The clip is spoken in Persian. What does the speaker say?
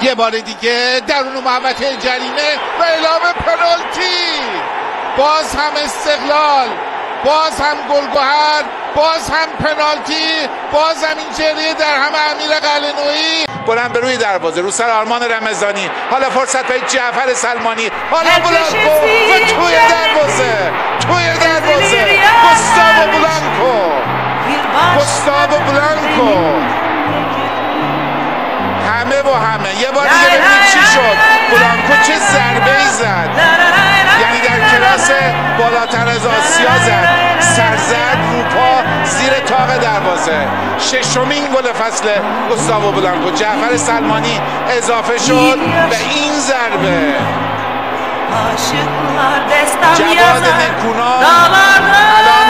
یه بار دیگه درون محوطه جریمه و اعلام پنالتی. باز هم استقلال، باز هم گلگهر، باز هم پنالتی، باز هم این جریه در هم امیر قلعه‌نویی. بلند به روی دروازه رو سر آرمان رمضانی، حالا فرصت برای جعفر سلمانی، حالا بلانکو و توی دروازه گوستاو بلانکو همه با همه. یه بار دیگه ببینید چی شد. بلانکو چه ضربه‌ای زد، یعنی در کلاس بالاتر از آسیا زد، سرزد روپا زیر تاق دروازه. ششمین گل فصل گوستاو بلانکو. جعفر سلمانی اضافه شد به این ضربه. جواد نکونام الان